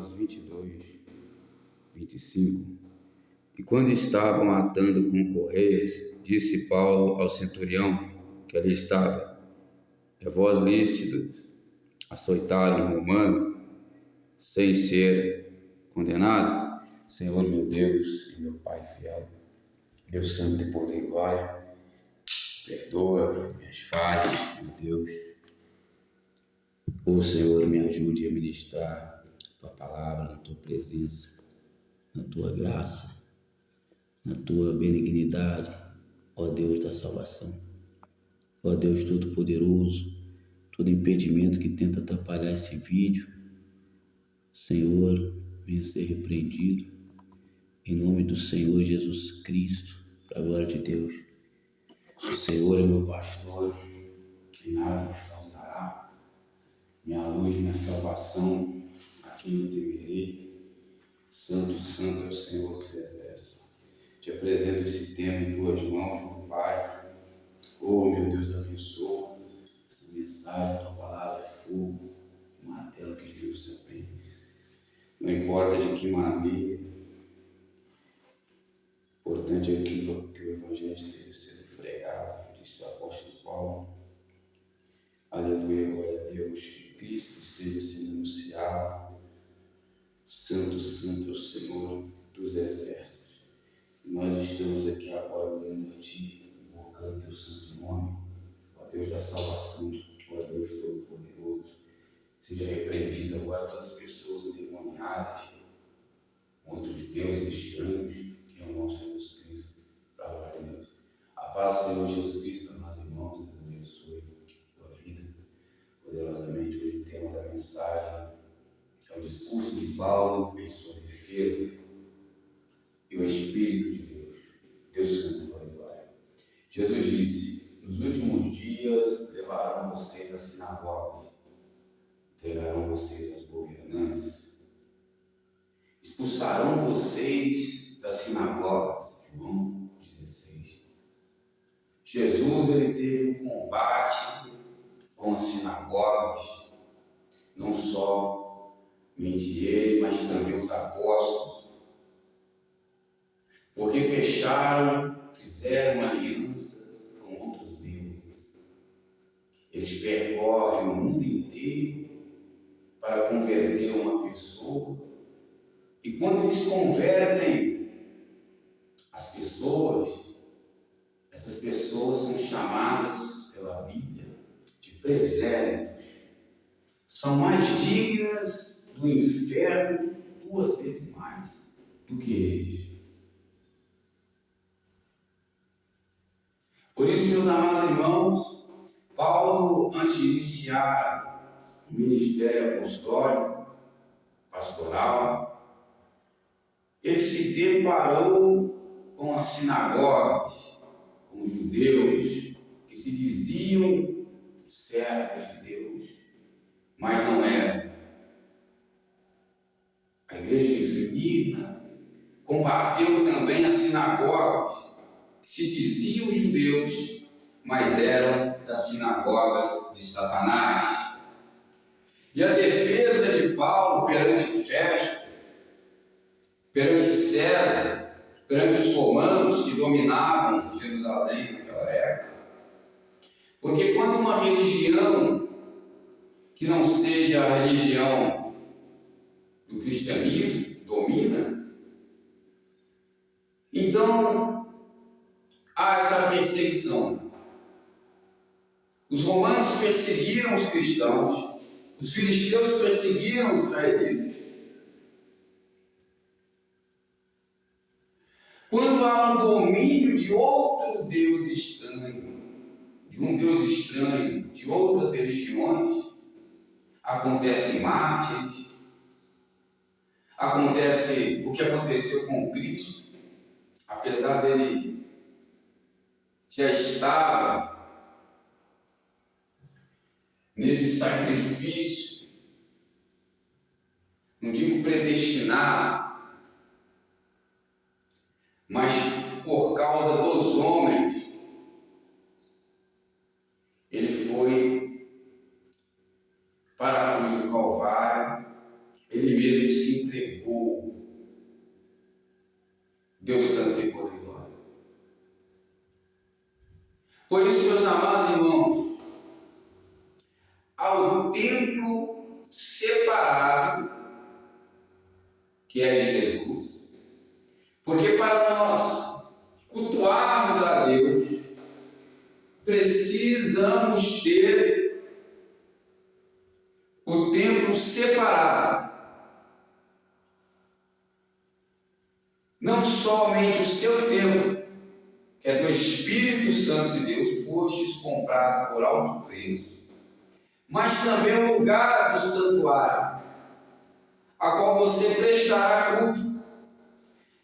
Atos 22, 25. E quando estavam atando com correias, disse Paulo ao centurião que ali estava: é vós lícito açoitar um romano sem ser condenado? Senhor meu Deus e meu Pai fiel, Deus santo de poder e glória, perdoa minhas falhas, meu Deus. O Senhor me ajude a ministrar a tua palavra na tua presença, na tua graça, na tua benignidade, ó Deus da salvação, ó Deus todo-poderoso. Todo impedimento que tenta atrapalhar esse vídeo, Senhor, venha ser repreendido, em nome do Senhor Jesus Cristo, para a glória de Deus. O Senhor é meu pastor, que nada me faltará, minha luz, minha salvação, a quem eu temerei. Santo, santo é o Senhor dos exércitos. Te apresento esse tema em tuas mãos, meu Pai. Oh, meu Deus, abençoa essa mensagem, tua palavra é fogo, martelo que Deus se aprende. Não importa de que maneira, o importante é que o Evangelho esteja sendo pregado, disse o apóstolo Paulo. Aleluia, glória a Deus, que Cristo esteja sendo anunciado. Santo, santo é o Senhor dos exércitos. E nós estamos aqui agora orando a Ti, invocando Teu santo nome, ó Deus da salvação, ó Deus todo-poderoso. Seja repreendido agora pelas pessoas endemoniadas, contra os deuses estranhos, que é o nosso Jesus Cristo, para a glória de Deus. A paz do Senhor Jesus Cristo, meus irmãos, Deus abençoe a tua vida poderosamente. Hoje o tema da mensagem é o discurso de Paulo em sua defesa e o Espírito de Deus, Deus Santo, glória e glória. Jesus disse: nos últimos dias levarão vocês às sinagogas, entregarão vocês aos governantes, expulsarão vocês das sinagogas. João 16. Jesus, ele teve um combate com as sinagogas, não somente ele, mas também os apóstolos, porque fizeram alianças com outros deuses. Eles percorrem o mundo inteiro para converter uma pessoa, e quando eles convertem as pessoas, essas pessoas são chamadas pela Bíblia de preséritos. São mais dignas do inferno 2 vezes mais do que eles. Por isso, meus amados irmãos, Paulo, antes de iniciar o ministério apostólico, pastoral, ele se deparou com as sinagogas, com os judeus que se diziam servos de Deus, mas não eram. A igreja de Esmirna combateu também as sinagogas que se diziam judeus, mas eram das sinagogas de Satanás. E a defesa de Paulo perante Festo, perante César, perante os romanos que dominavam Jerusalém naquela época. Porque quando uma religião que não seja a religião do cristianismo domina, então há essa perseguição. Os romanos perseguiram os cristãos, os filisteus perseguiram os israelitas. Quando há um domínio de outro Deus estranho, de um Deus estranho, de outras religiões, acontecem mártires, acontece o que aconteceu com Cristo, apesar dele já estava nesse sacrifício, não digo predestinado, mas por causa dos homens, ele foi para a cruz do Calvário, ele mesmo se se entregou, Deus Santo e poderoso. Por isso, meus amados irmãos, há um templo separado, que é de Jesus, porque para nós cultuarmos a Deus, precisamos ter o templo separado. Não somente o seu templo, que é do Espírito Santo de Deus, fostes comprado por alto preço, mas também o lugar do santuário, a qual você prestará culto,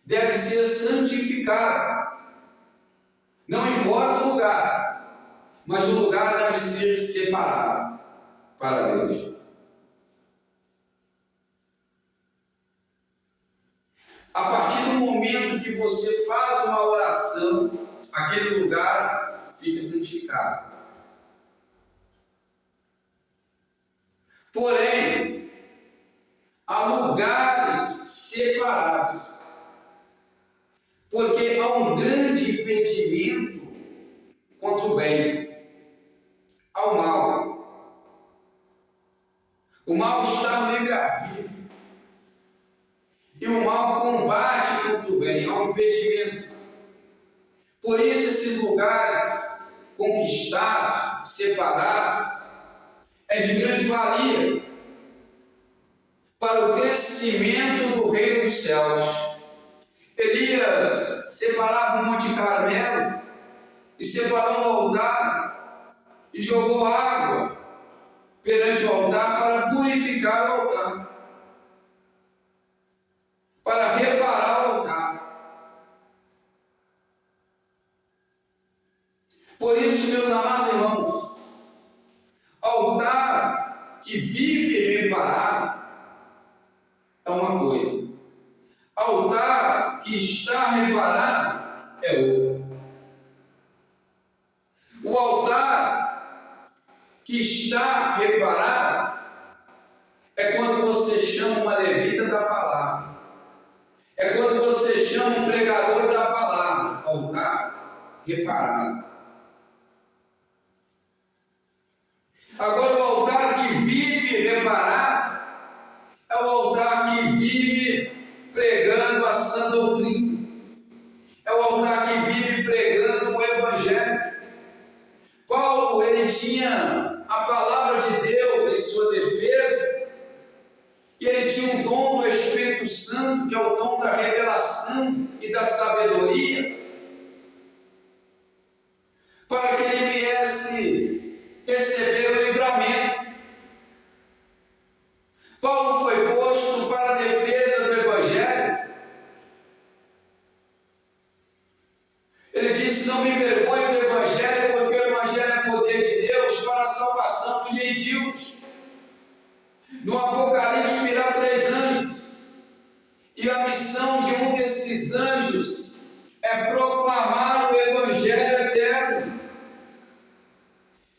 deve ser santificado. Não importa o lugar, mas o lugar deve ser separado para Deus. A partir do momento que você faz uma oração, aquele lugar fica santificado. Porém, há lugares separados, porque há um grande impedimento contra o bem, ao mal. O mal está no livre-arbítrio. E o mal combate contra o bem, há um impedimento. Por isso, esses lugares conquistados, separados, é de grande valia para o crescimento do reino dos céus. Elias separava o Monte Carmelo e separou o altar e jogou água perante o altar para purificar o altar, para reparar o altar. Por isso, meus amados irmãos, altar que vive reparado é uma coisa, altar que está reparado é outra. O altar que está reparado é quando você chama uma levita da palavra, é quando você chama um pregador da palavra, altar reparado. Agora, o altar que vive reparado é o altar que vive pregando a sã doutrina, é o altar que vive pregando o Evangelho. Paulo, ele tinha a palavra de Deus em sua defesa, e ele tinha o dom do Espírito Santo, que é o dom da revelação e da sabedoria, para que ele viesse receber o livramento. Paulo foi posto para a defesa do Evangelho. Ele disse: não me envergonhe do Evangelho, porque o Evangelho é poder de Deus para a salvação dos gentios. No Apocalipse virá 3 anjos, e a missão de um desses anjos é proclamar o Evangelho eterno.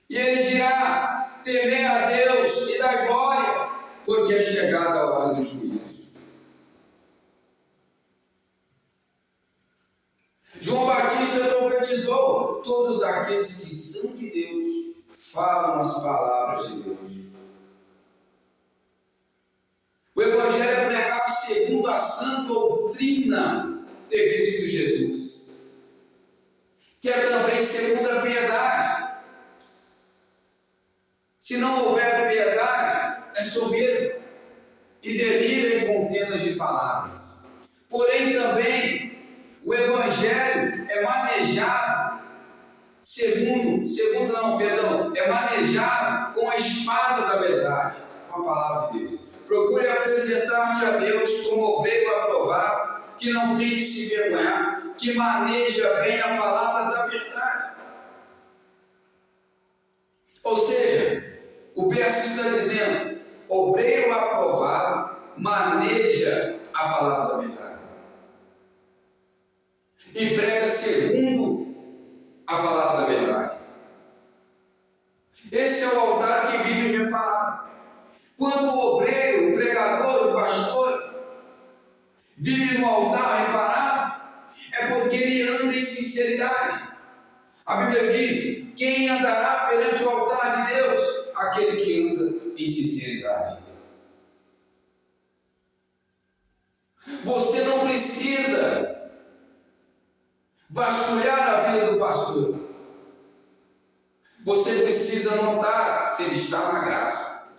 E ele dirá: temei a Deus e dai glória, porque é chegada a hora do juízo. João Batista profetizou: todos aqueles que são de Deus falam as palavras de Deus. O Evangelho é pregado segundo a sã doutrina de Cristo Jesus, que é também segundo a piedade. Se não houver piedade, é soberbo e delira em contendas de palavras. Porém, também o Evangelho é manejado é manejado com a espada da verdade, com a palavra de Deus. Procure apresentar-te a Deus como obreiro aprovado, que não tem de se envergonhar, que maneja bem a palavra da verdade. Ou seja, o verso está dizendo: obreiro aprovado maneja a palavra da verdade e prega segundo a palavra da verdade. Esse é o altar que vive reparado. Quando o obreiro, o pregador, o pastor, vive no altar reparado, é porque ele anda em sinceridade. A Bíblia diz: quem andará perante o altar de Deus? Aquele que anda em sinceridade. Você não precisa vasculhar a vida do pastor. Você precisa notar se ele está na graça.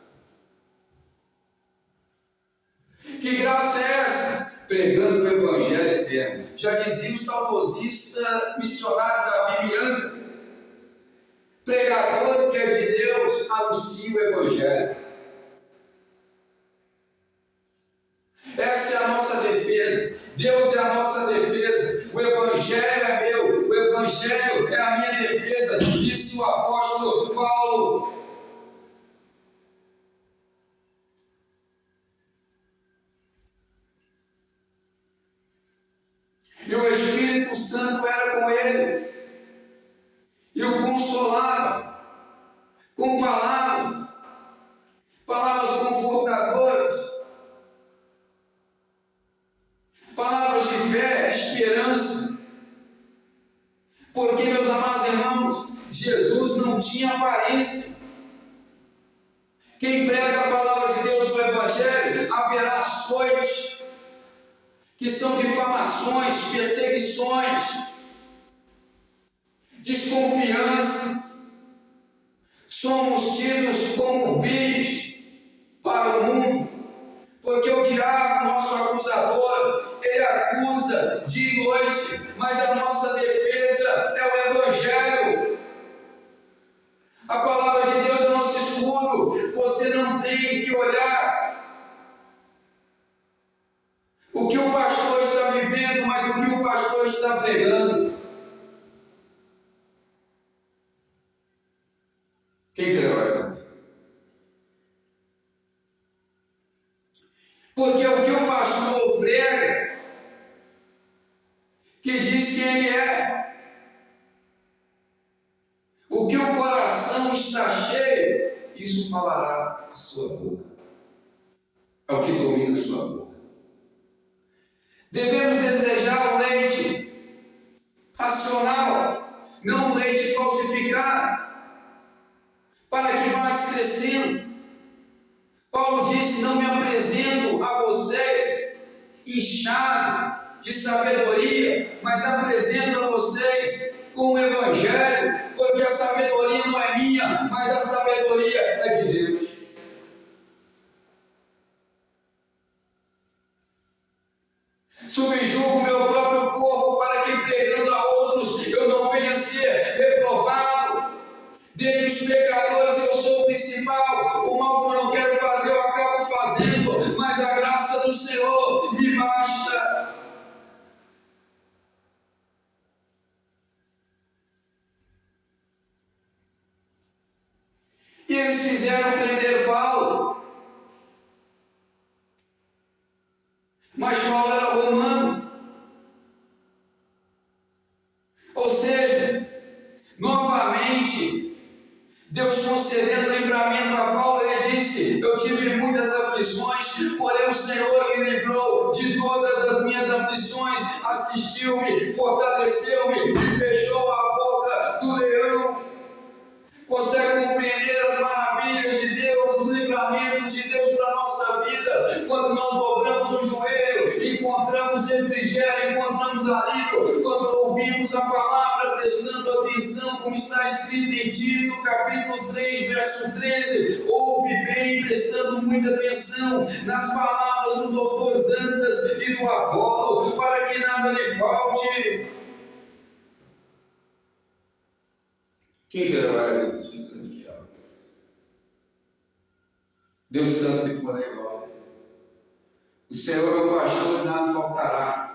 Que graça é essa? Pregando o Evangelho eterno. Já dizia o saudosista missionário Davi Miranda: pregador que é de Deus, anuncia o Evangelho. Essa é a nossa defesa. Deus é a nossa defesa. O Evangelho é meu. O Evangelho é a minha defesa, disse o apóstolo Paulo. E o Espírito Santo era com ele e o consolava com palavras confortadoras, palavras de fé, esperança. Porque, meus amados irmãos, Jesus não tinha aparência. Quem prega a palavra de Deus no Evangelho, haverá açoites, que são difamações, perseguições, desconfiança. Somos tidos como vis para o mundo, porque o diabo, nosso acusador, ele acusa de noite, mas a nossa defesa é o Evangelho. A palavra de Deus é nosso escudo. Você não tem que olhar o que o pastor está vivendo, mas o que o pastor está pregando. Quem quer olhar? Porque o que o pastor prega, que diz quem ele é, o que o coração está cheio, isso falará a sua boca. É o que domina a sua boca. Devemos desejar o leite racional, não o leite falsificado, para que vá crescendo. Paulo disse: não me apresento a vocês inchado de sabedoria, mas apresento a vocês com o Evangelho, porque a sabedoria não é minha, mas a sabedoria é de Deus. Subjugo o meu próprio corpo para que, pregando a outros, eu não venha a ser reprovado. Dentre os pecadores eu sou o principal. O mal que eu não quero fazer eu acabo fazendo, mas a graça do Senhor me basta. E eles fizeram prender Paulo, mas Paulo era romano. Ou seja, novamente, Deus concedendo livramento a Paulo, ele disse: eu tive muitas aflições, porém o Senhor me livrou de todas as minhas aflições, assistiu-me, fortaleceu-me e fechou a boca do leão. Consegue compreender as maravilhas de Deus, os livramentos de Deus para a nossa vida? Quando nós dobramos o joelho, encontramos refrigério, encontramos alívio. Quando ouvimos a palavra, prestando atenção, como está escrito em Tito, capítulo 3, verso 13. Ouve bem, prestando muita atenção nas palavras do doutor Dantas e do Apolo, para que nada lhe falte. Quem quer levar a Deus? Deus santo e glória. O Senhor é o pastor e nada faltará.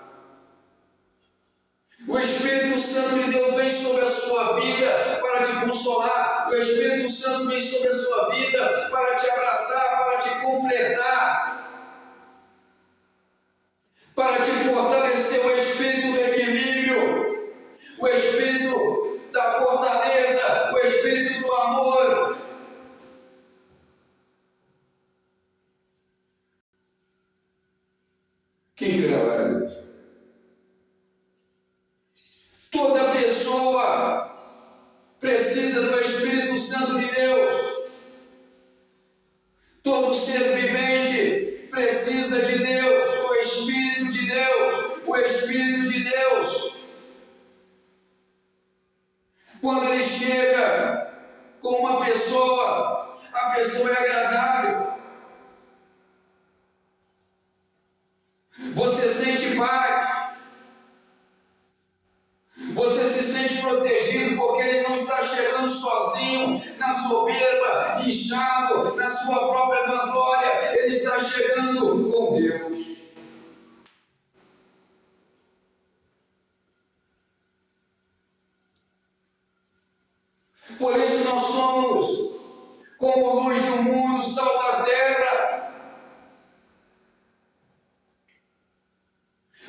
O Espírito Santo de Deus vem sobre a sua vida para te consolar. O Espírito Santo vem sobre a sua vida para te abraçar, para te completar, para te fortalecer. O Espírito do equilíbrio, o Espírito da fortaleza, o Espírito do amor. Quem crê agora a Deus? Toda pessoa precisa do Espírito Santo de Deus. Todo ser vivente precisa de Deus, o Espírito de Deus, o Espírito de Deus. Quando ele chega com uma pessoa, a pessoa é agradável. Você sente paz. Você se sente protegido porque ele não está chegando sozinho, na soberba, inchado, na sua própria vanglória. Ele está chegando com Deus. Por isso nós somos como luz do mundo, sal da terra.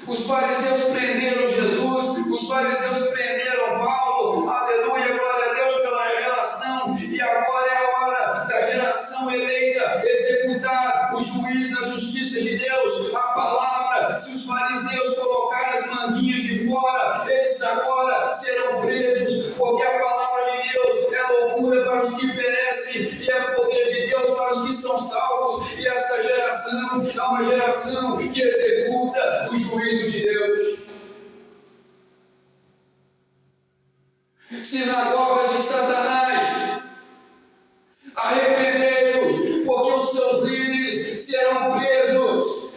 Os fariseus prenderam Jesus, os fariseus prenderam Paulo, aleluia, glória a Deus pela revelação, e agora é a hora da geração eleita executar o juízo, a justiça de Deus, a palavra. Se os fariseus colocarem as manguinhas de fora, eles agora serão presos, porque a palavra de Deus é loucura para os que perecem, e é poder de Deus para os que são salvos, e essa geração é uma geração que executa o juízo de Deus. Sinagogas de Satanás, arrependei-vos, porque os seus líderes serão presos.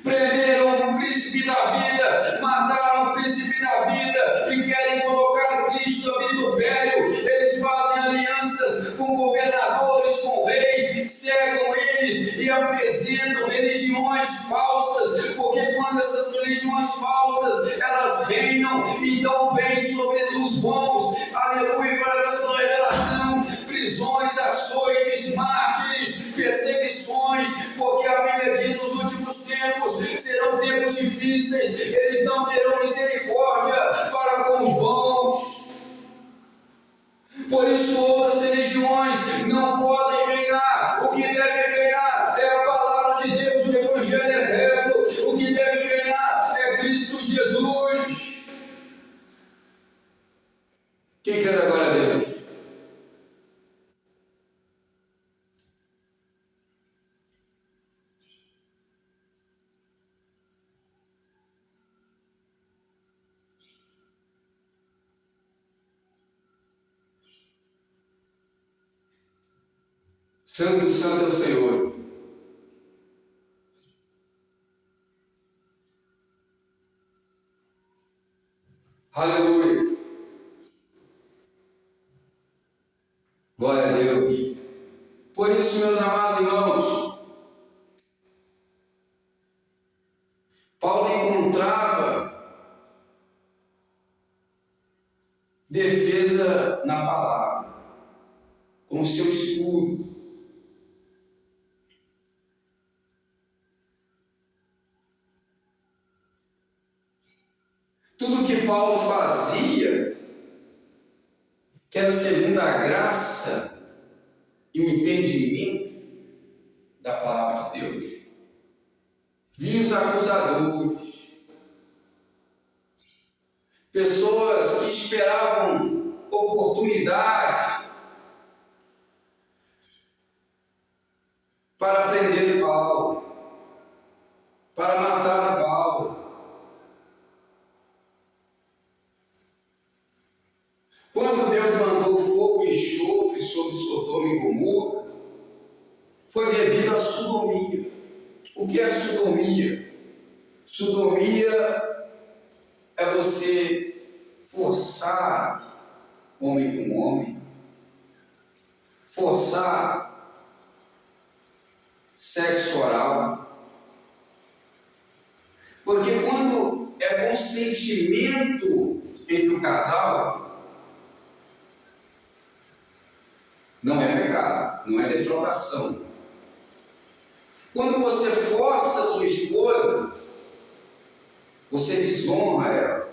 Prenderam o príncipe da vida, mataram o príncipe da vida e querem colocar Cristo a vitupério. Eles fazem alianças com governadores, com reis, cegam eles e apresentam religiões falsas, porque quando essas religiões falsas elas reinam, então vem sobre os bons, aleluia, para Deus pela revelação, prisões, açoites, mártires, perseguições, porque a Bíblia diz nos últimos tempos serão tempos difíceis, eles não terão misericórdia para com os bons. Por isso outras religiões não podem reinar. O que deve reinar é a palavra de Deus, o Evangelho eterno. O que deve reinar é Cristo Jesus. Quem quer agora a Deus? Santo, santo é o Senhor. Aleluia. Glória a Deus. Por isso, meus amados irmãos, Paulo encontrava defesa na palavra, com seu escudo. Tudo que Paulo fazia, que era segundo a graça e o entendimento da palavra de Deus, vinham os acusadores, pessoas que esperavam oportunidade para prender Paulo, para matar Paulo. Quando Deus mandou fogo e enxofre sobre Sodoma e Gomorra, foi devido à sodomia. O que é sodomia? Sodomia é você forçar homem com homem, forçar sexo oral. Porque quando é consentimento entre o casal, não é pecado, não é defraudação. Quando você força a sua esposa, você desonra ela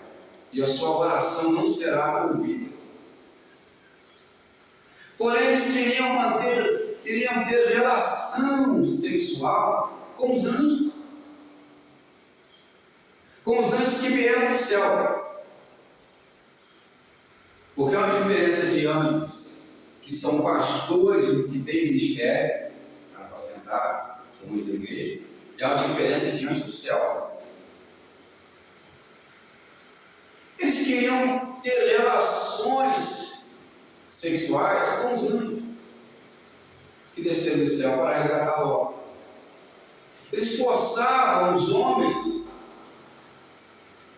e a sua oração não será ouvida. Porém, eles queriam manter iriam ter relação sexual com os anjos. Com os anjos que vieram do céu. Porque há uma diferença de anjos que são pastores, que têm ministério para apacentar, são anjos da igreja, e há uma diferença de anjos do céu. Eles queriam ter relações sexuais com os anjos que desceram do céu para resgatar Ló. Eles forçavam os homens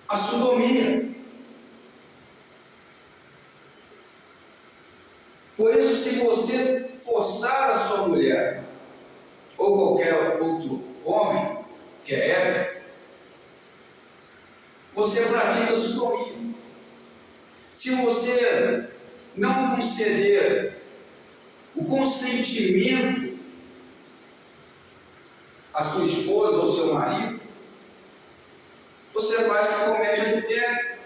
a sodomia. Por isso, se você forçar a sua mulher ou qualquer outro homem que é hétero, você pratica sodomia. Se você não conceder o consentimento à sua esposa ou ao seu marido, você faz que comete adultério.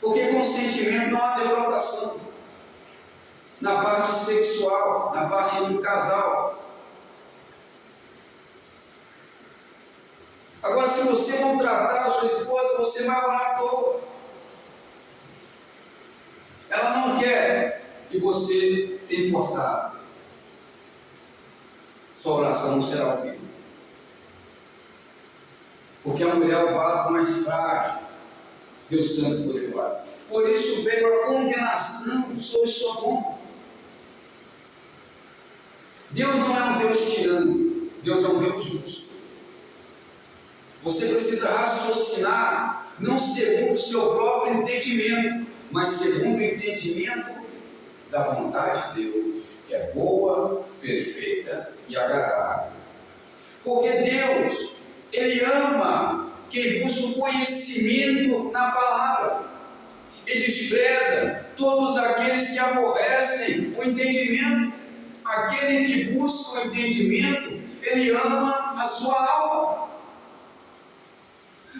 Porque consentimento não há defraudação na parte sexual, na parte entre o casal. Agora, se você não tratar a sua esposa, você vai orar à toa. Ela não quer e você tem forçado. Sua oração não será ouvida. Porque a mulher é o vaso mais frágil. Deus Santo por igual. Por isso veio a condenação sobre Sodoma. Deus não é um Deus tirano, Deus é um Deus justo. Você precisa raciocinar, não segundo o seu próprio entendimento, mas segundo o entendimento da vontade de Deus, que é boa, perfeita e agradável. Porque Deus, Ele ama quem busca o conhecimento na palavra e despreza todos aqueles que aborrecem o entendimento. Aquele que busca o entendimento, ele ama a sua alma.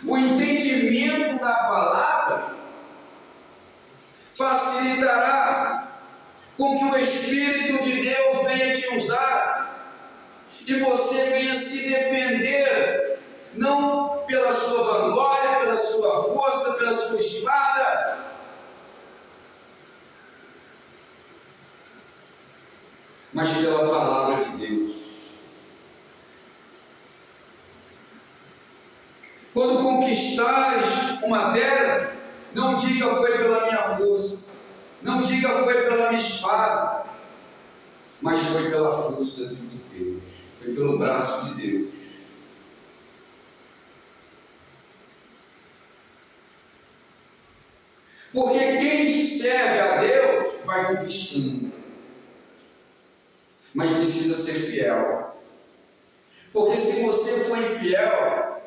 O entendimento da palavra facilitará com que o Espírito de Deus venha te usar e você venha se defender, não pela sua vanglória, pela sua força, pela sua espada, mas pela palavra de Deus. Quando conquistares uma terra, não diga foi pela minha força, não diga foi pela minha espada, mas foi pela força de Deus, foi pelo braço de Deus. Porque quem serve a Deus vai conquistando, mas precisa ser fiel. Porque se você for infiel,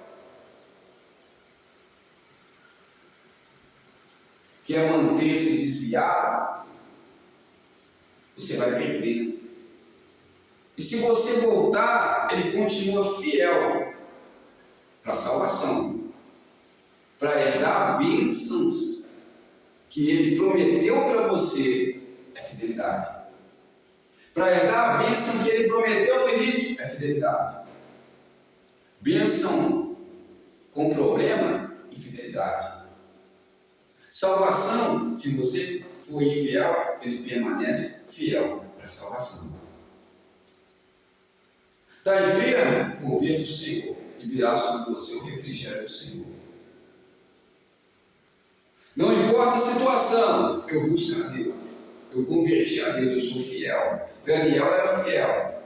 quer manter-se desviado, você vai perder. E se você voltar, ele continua fiel para a salvação, para herdar bênçãos que ele prometeu para você, é fidelidade. Para herdar a bênção que ele prometeu no início, é fidelidade. Bênção com problema, infidelidade. Salvação, se você for infiel, ele permanece fiel para a salvação. Está enfermo? Converta o Senhor e virá sobre você o refrigério do Senhor. Não importa a situação, eu busco a Deus. Eu converti a Deus, eu sou fiel. Daniel era fiel.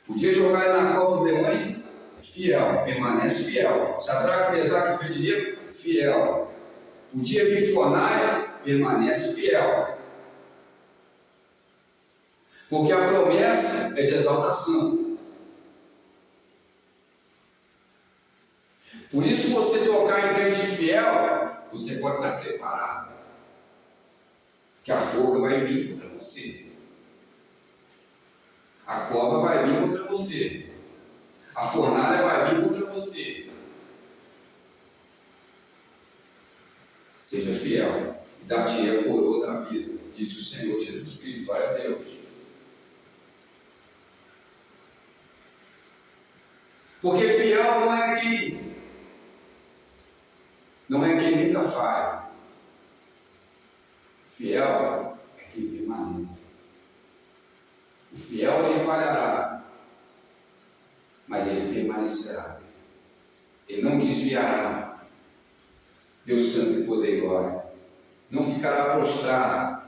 Podia jogar ele na cova dos leões? Fiel, permanece fiel. Sadraque, Mesaque e Abednego? Fiel. Podia vir fornalha? Permanece fiel. Porque a promessa é de exaltação. Por isso, você tocar em crente fiel, você pode estar preparado. Que a forca vai vir contra você. A cova vai vir contra você. A fornalha vai vir contra você. Seja fiel. Dar-te a coroa da vida. disse o Senhor Jesus Cristo. Glória a Deus. Porque fiel não é quem nunca falha. Fiel é quem permanece. O fiel ele falhará, mas ele permanecerá. Ele não desviará. Deus Santo e Poder e Glória. Não ficará prostrado.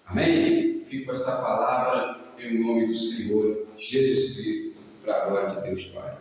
Amém? Fico com esta palavra em nome do Senhor Jesus Cristo, para a glória de Deus Pai.